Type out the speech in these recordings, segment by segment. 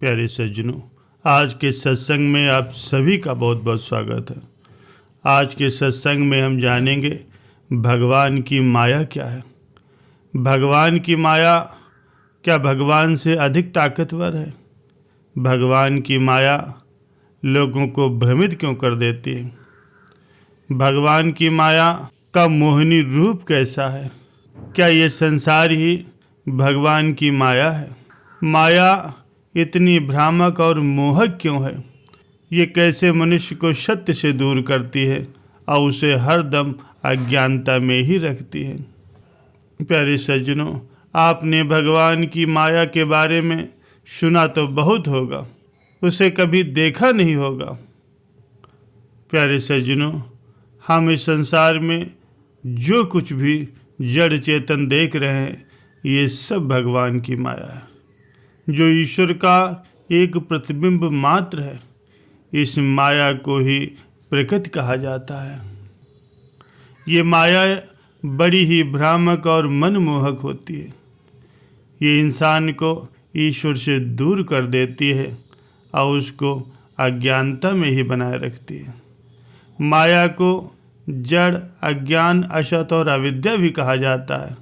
प्यारे सज्जनों, आज के सत्संग में आप सभी का बहुत बहुत स्वागत है। आज के सत्संग में हम जानेंगे भगवान की माया क्या है। भगवान की माया क्या भगवान से अधिक ताकतवर है? भगवान की माया लोगों को भ्रमित क्यों कर देती है? भगवान की माया का मोहिनी रूप कैसा है? क्या ये संसार ही भगवान की माया है? माया इतनी भ्रामक और मोहक क्यों है? ये कैसे मनुष्य को सत्य से दूर करती है और उसे हरदम अज्ञानता में ही रखती है। प्यारे सज्जनों, आपने भगवान की माया के बारे में सुना तो बहुत होगा, उसे कभी देखा नहीं होगा। प्यारे सज्जनों, हम इस संसार में जो कुछ भी जड़ चेतन देख रहे हैं, ये सब भगवान की माया है, जो ईश्वर का एक प्रतिबिंब मात्र है। इस माया को ही प्रकृति कहा जाता है। ये माया बड़ी ही भ्रामक और मनमोहक होती है। ये इंसान को ईश्वर से दूर कर देती है और उसको अज्ञानता में ही बनाए रखती है। माया को जड़, अज्ञान, असत और अविद्या भी कहा जाता है।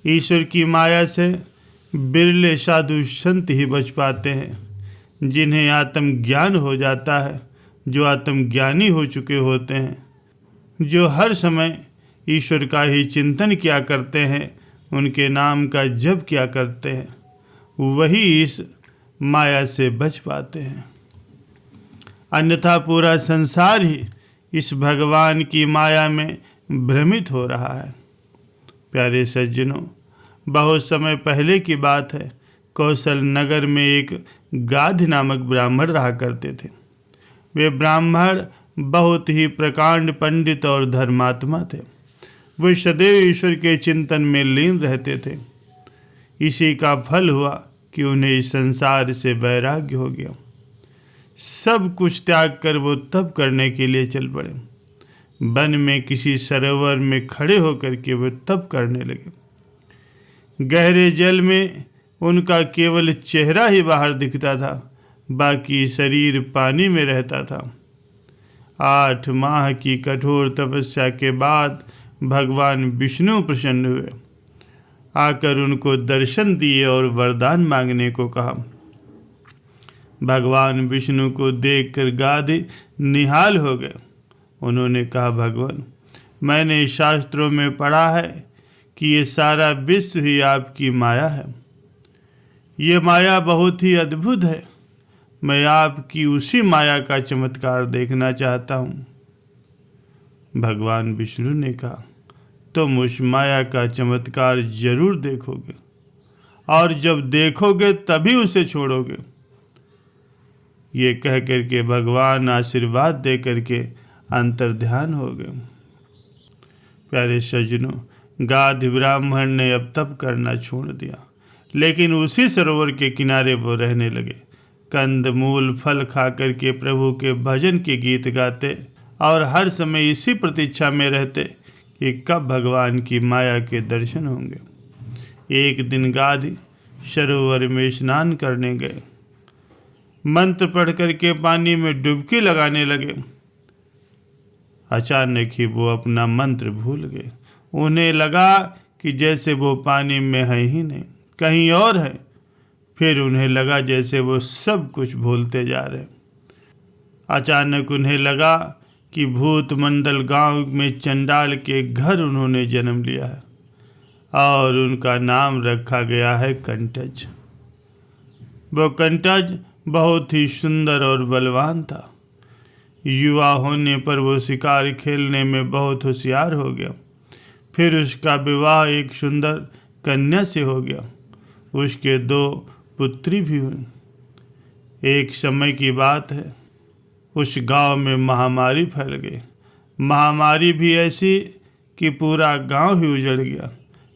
ईश्वर की माया से बिरले साधु संत ही बच पाते हैं, जिन्हें आत्मज्ञान हो जाता है, जो आत्मज्ञानी हो चुके होते हैं, जो हर समय ईश्वर का ही चिंतन किया करते हैं, उनके नाम का जप किया करते हैं, वही इस माया से बच पाते हैं। अन्यथा पूरा संसार ही इस भगवान की माया में भ्रमित हो रहा है। प्यारे सज्जनों, बहुत समय पहले की बात है। कौशल नगर में एक गाधी नामक ब्राह्मण रहा करते थे। वे ब्राह्मण बहुत ही प्रकांड पंडित और धर्मात्मा थे। वे सदैव ईश्वर के चिंतन में लीन रहते थे। इसी का फल हुआ कि उन्हें इस संसार से वैराग्य हो गया। सब कुछ त्याग कर वो तप करने के लिए चल पड़े। वन में किसी सरोवर में खड़े होकर के वो तप करने लगे। गहरे जल में उनका केवल चेहरा ही बाहर दिखता था, बाकी शरीर पानी में रहता था। 8 माह की कठोर तपस्या के बाद भगवान विष्णु प्रसन्न हुए, आकर उनको दर्शन दिए और वरदान मांगने को कहा। भगवान विष्णु को देखकर गाधी निहाल हो गए। उन्होंने कहा, भगवान, मैंने शास्त्रों में पढ़ा है कि ये सारा विश्व ही आपकी माया है। ये माया बहुत ही अद्भुत है। मैं आपकी उसी माया का चमत्कार देखना चाहता हूँ। भगवान विष्णु ने कहा, तुम उस माया का चमत्कार जरूर देखोगे, और जब देखोगे तभी उसे छोड़ोगे। ये कह करके भगवान आशीर्वाद दे करके अंतर्ध्यान हो गए। प्यारे सज्जनों, गाधी ब्राह्मण ने अब तप करना छोड़ दिया, लेकिन उसी सरोवर के किनारे वो रहने लगे। कंद मूल फल खा करके प्रभु के भजन के गीत गाते और हर समय इसी प्रतीक्षा में रहते कि कब भगवान की माया के दर्शन होंगे। एक दिन गाधी सरोवर में स्नान करने गए। मंत्र पढ़ करके पानी में डुबकी लगाने लगे। अचानक ही वो अपना मंत्र भूल गए। उन्हें लगा कि जैसे वो पानी में है ही नहीं, कहीं और है। फिर उन्हें लगा जैसे वो सब कुछ भूलते जा रहे। अचानक उन्हें लगा कि भूत मंडल गांव में चंडाल के घर उन्होंने जन्म लिया है और उनका नाम रखा गया है कंटज। वो कंटज बहुत ही सुंदर और बलवान था। युवा होने पर वो शिकार खेलने में बहुत होशियार हो गया। फिर उसका विवाह एक सुंदर कन्या से हो गया। उसके 2 पुत्री भी हुई। एक समय की बात है, उस गांव में महामारी फैल गई। महामारी भी ऐसी कि पूरा गांव ही उजड़ गया।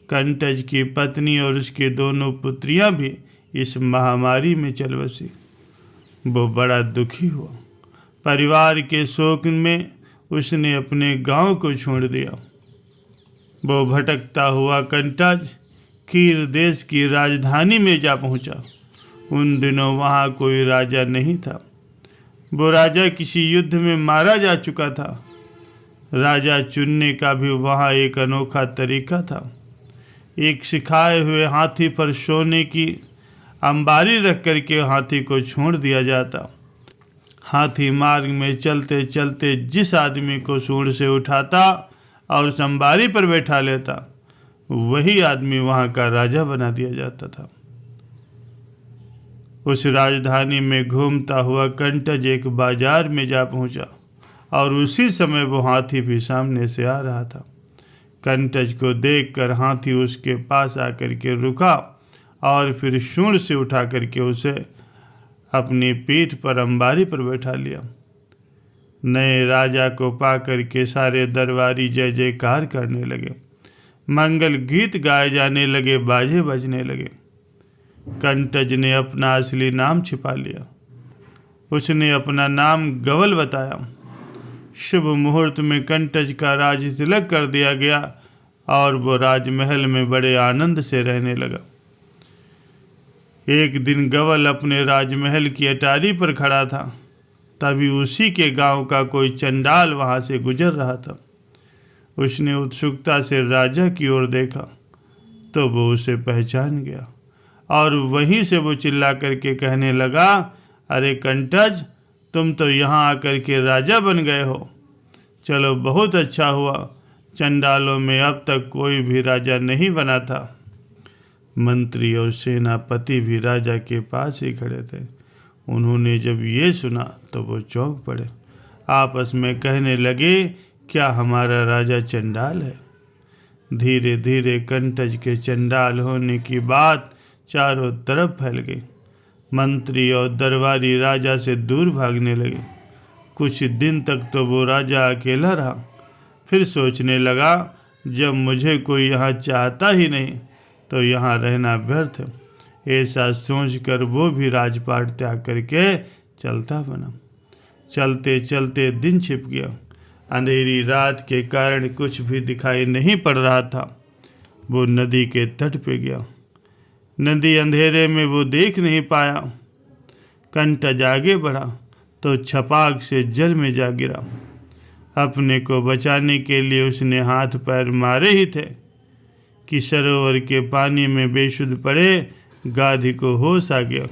कंटज की पत्नी और उसकी 2 पुत्रियां भी इस महामारी में चल बसी। वो बड़ा दुखी हुआ। परिवार के शोक में उसने अपने गांव को छोड़ दिया। वो भटकता हुआ कंटज कीर देश की राजधानी में जा पहुंचा। उन दिनों वहाँ कोई राजा नहीं था। वो राजा किसी युद्ध में मारा जा चुका था। राजा चुनने का भी वहाँ एक अनोखा तरीका था। एक सिखाए हुए हाथी पर सोने की अंबारी रख करके हाथी को छोड़ दिया जाता। हाथी मार्ग में चलते चलते जिस आदमी को सूंड से उठाता और उस अंबारी पर बैठा लेता, वही आदमी वहाँ का राजा बना दिया जाता था। उस राजधानी में घूमता हुआ कंटज एक बाजार में जा पहुंचा और उसी समय वो हाथी भी सामने से आ रहा था। कंटज को देखकर हाथी उसके पास आकर के रुका और फिर सूंड से उठा करके उसे अपनी पीठ पर अंबारी पर बैठा लिया। नए राजा को पाकर के सारे दरबारी जय जयकार करने लगे, मंगल गीत गाए जाने लगे, बाजे बजने लगे। कंटज ने अपना असली नाम छिपा लिया। उसने अपना नाम गवल बताया। शुभ मुहूर्त में कंटज का राज तिलक कर दिया गया और वो राजमहल में बड़े आनंद से रहने लगा। एक दिन गवल अपने राजमहल की अटारी पर खड़ा था। तभी उसी के गांव का कोई चंडाल वहां से गुजर रहा था। उसने उत्सुकता से राजा की ओर देखा तो वो उसे पहचान गया और वहीं से वो चिल्ला करके कहने लगा, अरे कंटज, तुम तो यहाँ आकर के राजा बन गए हो। चलो, बहुत अच्छा हुआ। चंडालों में अब तक कोई भी राजा नहीं बना था। मंत्री और सेनापति भी राजा के पास ही खड़े थे। उन्होंने जब ये सुना तो वो चौंक पड़े। आपस में कहने लगे, क्या हमारा राजा चंडाल है? धीरे धीरे कंटज के चंडाल होने की बात चारों तरफ फैल गई। मंत्री और दरबारी राजा से दूर भागने लगे। कुछ दिन तक तो वो राजा अकेला रहा। फिर सोचने लगा, जब मुझे कोई यहाँ चाहता ही नहीं तो यहाँ रहना व्यर्थ है। ऐसा सोचकर वो भी राजपाट त्याग करके चलता बना। चलते चलते दिन छिप गया। अंधेरी रात के कारण कुछ भी दिखाई नहीं पड़ रहा था। वो नदी के तट पे गया। नदी अंधेरे में वो देख नहीं पाया। कंटज आगे बढ़ा तो छपाक से जल में जा गिरा। अपने को बचाने के लिए उसने हाथ पैर मारे ही थे कि सरोवर के पानी में बेसुध पड़े गाधी को होश आ गया।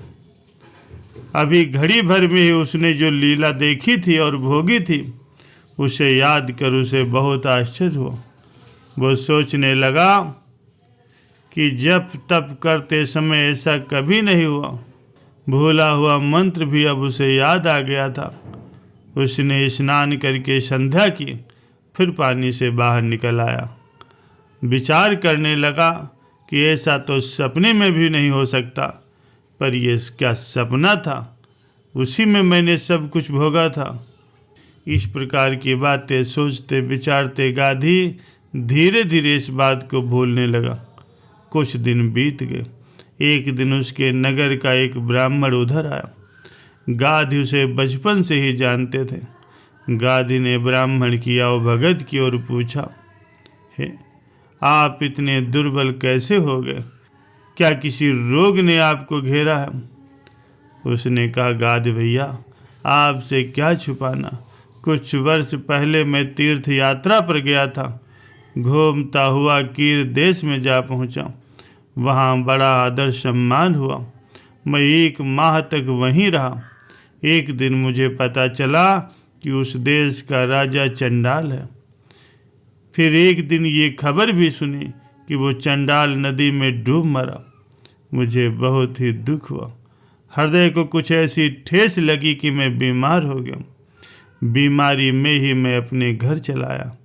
अभी घड़ी भर में ही उसने जो लीला देखी थी और भोगी थी, उसे याद कर उसे बहुत आश्चर्य हुआ। वो सोचने लगा कि जप तप करते समय ऐसा कभी नहीं हुआ। भूला हुआ मंत्र भी अब उसे याद आ गया था। उसने स्नान करके संध्या की, फिर पानी से बाहर निकल आया। विचार करने लगा कि ऐसा तो सपने में भी नहीं हो सकता, पर ये क्या सपना था? उसी में मैंने सब कुछ भोगा था। इस प्रकार की बातें सोचते विचारते गाधी धीरे धीरे इस बात को भूलने लगा। कुछ दिन बीत गए। एक दिन उसके नगर का एक ब्राह्मण उधर आया। गाधी उसे बचपन से ही जानते थे। गाधी ने ब्राह्मण की अवभगत की और पूछा, हे, आप इतने दुर्बल कैसे हो गए? क्या किसी रोग ने आपको घेरा है? उसने कहा, गाधी भैया, आपसे क्या छुपाना। कुछ वर्ष पहले मैं तीर्थ यात्रा पर गया था। घूमता हुआ कीर देश में जा पहुंचा। वहाँ बड़ा आदर सम्मान हुआ। मैं 1 माह तक वहीं रहा। एक दिन मुझे पता चला कि उस देश का राजा चंडाल है। फिर एक दिन ये खबर भी सुनी कि वो चंडाल नदी में डूब मरा। मुझे बहुत ही दुख हुआ। हृदय को कुछ ऐसी ठेस लगी कि मैं बीमार हो गया। बीमारी में ही मैं अपने घर चला आया।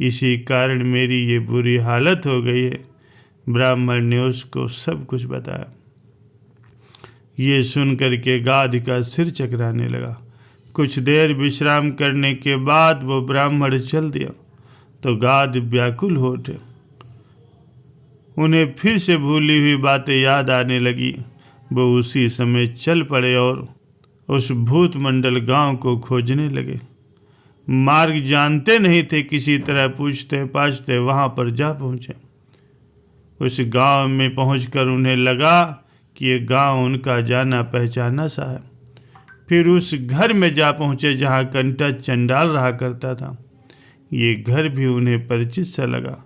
इसी कारण मेरी ये बुरी हालत हो गई है। ब्राह्मण ने उसको सब कुछ बताया। ये सुनकर के गाधी का सिर चकराने लगा। कुछ देर विश्राम करने के बाद वो ब्राह्मण चल दिया तो गाधी व्याकुल हो उठे। उन्हें फिर से भूली हुई बातें याद आने लगी। वो उसी समय चल पड़े और उस भूत मंडल गांव को खोजने लगे। मार्ग जानते नहीं थे, किसी तरह पूछते पाछते वहां पर जा पहुंचे। उस गांव में पहुंचकर उन्हें लगा कि ये गांव उनका जाना पहचाना सा है। फिर उस घर में जा पहुँचे जहाँ कंटा चंडाल रहा करता था। ये घर भी उन्हें परिचित सा लगा।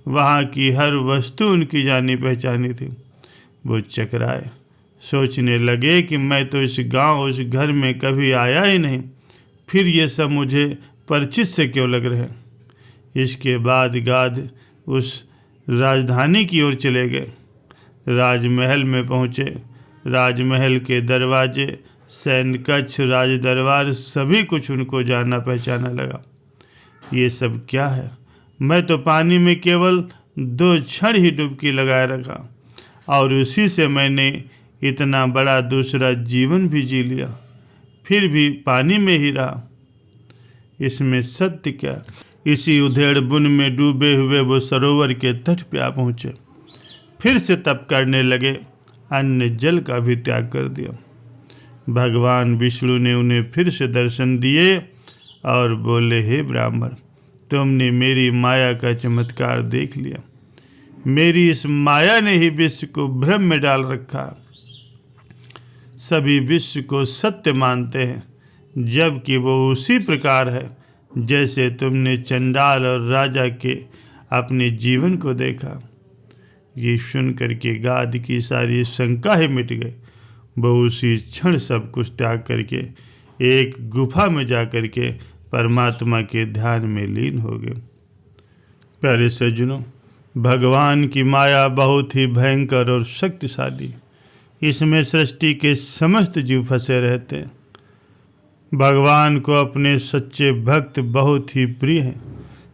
वहाँ की हर वस्तु उनकी जानी पहचानी थी। वो चकराए, सोचने लगे कि मैं तो इस गांव, उस घर में कभी आया ही नहीं, फिर ये सब मुझे परिचित से क्यों लग रहे हैं। इसके बाद गाद उस राजधानी की ओर चले गए। राजमहल में पहुँचे। राजमहल के दरवाजे, सैन्य कक्ष, राज दरबार, सभी कुछ उनको जाना पहचाना लगा। ये सब क्या है? मैं तो पानी में केवल 2 क्षण ही डुबकी लगाए रखा और उसी से मैंने इतना बड़ा दूसरा जीवन भी जी लिया, फिर भी पानी में ही रहा। इसमें सत्य क्या? इसी उधेड़ बुन में डूबे हुए वो सरोवर के तट पे आ पहुँचे। फिर से तप करने लगे, अन्न जल का भी त्याग कर दिया। भगवान विष्णु ने उन्हें फिर से दर्शन दिए और बोले, हे ब्राह्मण, तुमने मेरी माया का चमत्कार देख लिया। मेरी इस माया ने ही विश्व को भ्रम में डाल रखा। सभी विश्व को सत्य मानते हैं, जबकि वो उसी प्रकार है जैसे तुमने चंडाल और राजा के अपने जीवन को देखा। ये सुन करके गाद की सारी शंका ही मिट गई। वो उसी क्षण सब कुछ त्याग करके एक गुफा में जा करके परमात्मा के ध्यान में लीन हो गए। प्यारे सज्जनों, भगवान की माया बहुत ही भयंकर और शक्तिशाली। इसमें सृष्टि के समस्त जीव फंसे रहते हैं। भगवान को अपने सच्चे भक्त बहुत ही प्रिय हैं।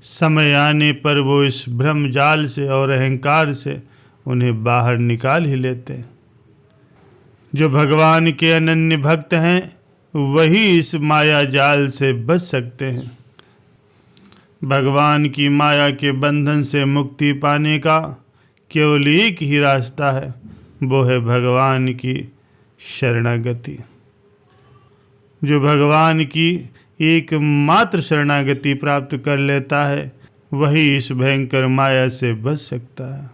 समय आने पर वो इस भ्रम जाल से और अहंकार से उन्हें बाहर निकाल ही लेते हैं। जो भगवान के अनन्य भक्त हैं वही इस माया जाल से बच सकते हैं। भगवान की माया के बंधन से मुक्ति पाने का केवल एक ही रास्ता है, वो है भगवान की शरणागति। जो भगवान की एकमात्र शरणागति प्राप्त कर लेता है वही इस भयंकर माया से बच सकता है।